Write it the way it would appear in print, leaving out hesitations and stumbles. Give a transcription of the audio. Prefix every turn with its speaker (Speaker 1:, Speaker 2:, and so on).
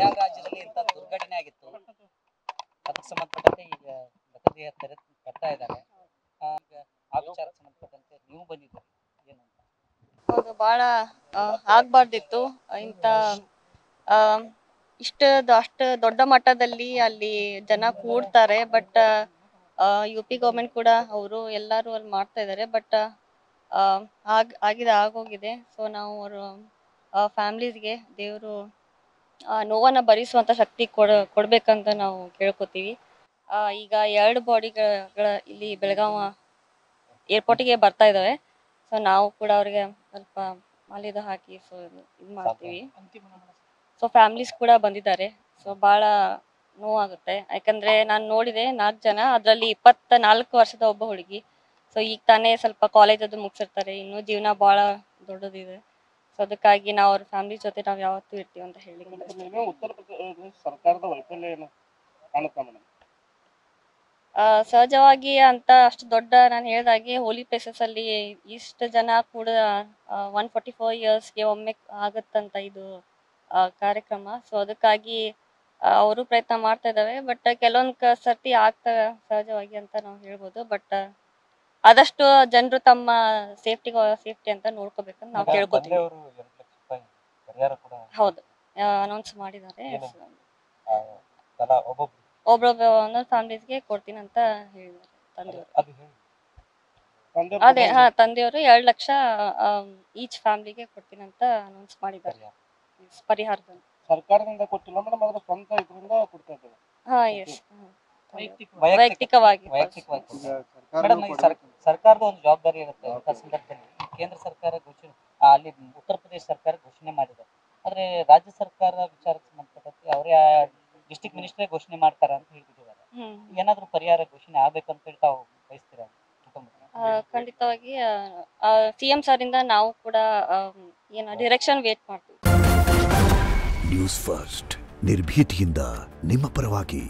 Speaker 1: ಯಾವ ರಾಜ್ಯದಲ್ಲಿ ಇಂಥ ದುರ್ಘಟನೆ ಆಗಿತ್ತು ಅದಕ್ಕೆ ಸಂಬಂಧಪಟ್ಟಂತೆ ಈಗ ಮೃತದೇಹ ತರ್ತಾ ಇದ್ದಾರೆ. ಈಗ ಆ ವಿಚಾರಕ್ಕೆ ಸಂಬಂಧಪಟ್ಟಂತೆ ನೀವು ಬಂದಿದ್ದೀರಿ ಏನಂತ?
Speaker 2: ಹೌದು, ಭಾಳ ಆಗ್ಬಾರ್ದಿತ್ತು ಇಂಥ ಅಷ್ಟು ದೊಡ್ಡ ಮಟ್ಟದಲ್ಲಿ ಅಲ್ಲಿ ಜನ ಕೂಡ್ತಾರೆ. ಬಟ್ ಯು ಪಿ ಗೌರ್ಮೆಂಟ್ ಕೂಡ ಅವರು ಎಲ್ಲರೂ ಅಲ್ಲಿ ಮಾಡ್ತಾ ಇದ್ದಾರೆ. ಬಟ್ ಆಗೋಗಿದೆ. ಸೊ ನಾವು ಅವರು ಫ್ಯಾಮ್ಲೀಸ್ಗೆ ದೇವರು ನೋವನ್ನು ಭರಿಸುವಂಥ ಶಕ್ತಿ ಕೊಡ್ಬೇಕಂತ ನಾವು ಕೇಳ್ಕೊತೀವಿ. ಈಗ 2 ಬಾಡಿಗಳ ಇಲ್ಲಿ ಬೆಳಗಾವ ಏರ್ಪೋರ್ಟಿಗೆ ಬರ್ತಾ ಇದ್ದಾವೆ. ಸೊ ನಾವು ಕೂಡ ಅವ್ರಿಗೆ ಸ್ವಲ್ಪ ಮಾಲಿದು ಹಾಕಿ ಸೊ ಇದು ಮಾಡ್ತೀವಿ. ಸೊ ಫ್ಯಾಮ್ಲೀಸ್ ಕೂಡ ಬಂದಿದ್ದಾರೆ. ಸೊ ಭಾಳ ನೋವಾಗುತ್ತೆ. ಯಾಕಂದರೆ ನಾನು ನೋಡಿದೆ 4 ಜನ, ಅದರಲ್ಲಿ 24 ವರ್ಷದ ಒಬ್ಬ ಹುಡುಗಿ. ಸೊ ಈಗ ತಾನೇ ಸ್ವಲ್ಪ ಕಾಲೇಜ್ ಅದು ಮುಗಿಸಿರ್ತಾರೆ, ಇನ್ನೂ ಜೀವನ ಭಾಳ ದೊಡ್ಡದಿದೆ. ಸೊ ಅದಕ್ಕಾಗಿ ನಾವು ಅವ್ರ ಫ್ಯಾಮಿಲಿ ಜೊತೆ ನಾವು ಯಾವತ್ತೂ ಇರ್ತೀವಿ ಅಂತ ಹೇಳಿ.
Speaker 3: ಉತ್ತರ ಪ್ರದೇಶ ಸರ್ಕಾರದ ವೈಫಲ್ಯ ಏನು ಕಾಣುತ್ತಾ ಮೇಡಮ್?
Speaker 2: ಸಹಜವಾಗಿ ಅಂತ ಅಷ್ಟು ದೊಡ್ಡ ನಾನು ಹೇಳಿದಾಗೆ ಹೋಲಿ ಪ್ಲೇಸಸ್ ಅಲ್ಲಿ ಇಷ್ಟು ಜನ ಕೂಡ 144 ಇಯರ್ಸ್ಗೆ ಒಮ್ಮೆ ಆಗುತ್ತಂತ ಇದು ಕಾರ್ಯಕ್ರಮ. ಸೊ ಅದಕ್ಕಾಗಿ ಅವರು ಪ್ರಯತ್ನ ಮಾಡ್ತಾ ಇದ್ದಾವೆ. ಬಟ್ ಕೆಲವೊಂದು ಸರ್ತಿ ಆಗ್ತಾ ಸಹಜವಾಗಿ ಅಂತ ನಾವು ಹೇಳ್ಬೋದು. ಬಟ್ ಆದಷ್ಟು ಜನರು ತಮ್ಮ ಸೇಫ್ಟಿ ಅಂತ ನೋಡ್ಕೋಬೇಕಂತ ನಾವು ಕೇಳ್ಕೊತೀವಿ. ಹೌದು, ಅನೌನ್ಸ್ ಮಾಡಿದ್ದಾರೆ. ಒಬ್ಬೊಬ್ಬ ಒಂದೊಂದು ಫ್ಯಾಮಿಲೀಸ್ಗೆ ಕೊಡ್ತೀನಿ ಅಂತ ಹೇಳಿದ್ದಾರೆ ತಂದೆಯವರು. ಅದೇ ತಂದೆಯವರು 2 ಲಕ್ಷ ಈಚ್ ಫ್ಯಾಮಿಲಿಗೆ ಕೊಡ್ತೀನಿ ಅಂತ ಅನೌನ್ಸ್ ಮಾಡಿದ್ದಾರೆ ಪರಿಹಾರದಲ್ಲಿ.
Speaker 3: ಸರ್ಕಾರದಿಂದ ಕೊಟ್ಟಿಲ್ಲ ಮೇಡಮ್, ಅದರ ಸ್ವಂತ ಇದರಿಂದ ಕೊಡ್ತಾ ಇದ್ದಾರೆ.
Speaker 2: ಎಸ್, ವೈಯಕ್ತಿಕವಾಗಿ.
Speaker 1: ಮೇಡಮ್, ಸರ್ಕಾರದ ಒಂದು ಜವಾಬ್ದಾರಿ ಇರುತ್ತೆ ಅಂತ ಸಂದರ್ಭದಲ್ಲಿ ಕೇಂದ್ರ ಸರ್ಕಾರ ಘೋಷಣೆ ಅಲ್ಲಿ ಉತ್ತರ ಪ್ರದೇಶ ಸರ್ಕಾರ ಘೋಷಣೆ ಮಾಡಿದೆ. ಆದ್ರೆ ರಾಜ್ಯ ಸರ್ಕಾರ ವಿಚಾರಕ್ಕೆ ಸಂಬಂಧಪಟ್ಟಂತೆ ಅವರೇ ಡಿಸ್ಟ್ರಿಕ್ಟ್ ಮಿನಿಸ್ಟ್ರೇ ಘೋಷಣೆ ಮಾಡ್ತಾರ ಅಂತ ಹೇಳ್ಬಿಟ್ಟಿದ್ದಾರೆ. ಏನಾದ್ರೂ ಪರಿಹಾರ ಘೋಷಣೆ ಆಗ್ಬೇಕಂತ ಹೇಳಿ ತಾವು ಬಯಸ್ತೀರಾ?
Speaker 2: ಖಂಡಿತವಾಗಿ CM ಸರ್ ಇಂದ ನಾವು ಕೂಡ ಡೈರೆಕ್ಷನ್ ವೇಟ್ ಮಾಡ್ತೀವಿ.
Speaker 4: ನ್ಯೂಸ್ ಫಸ್ಟ್, ನಿರ್ಭೀತಿಯಿಂದ ನಿಮ್ಮ ಪರವಾಗಿ.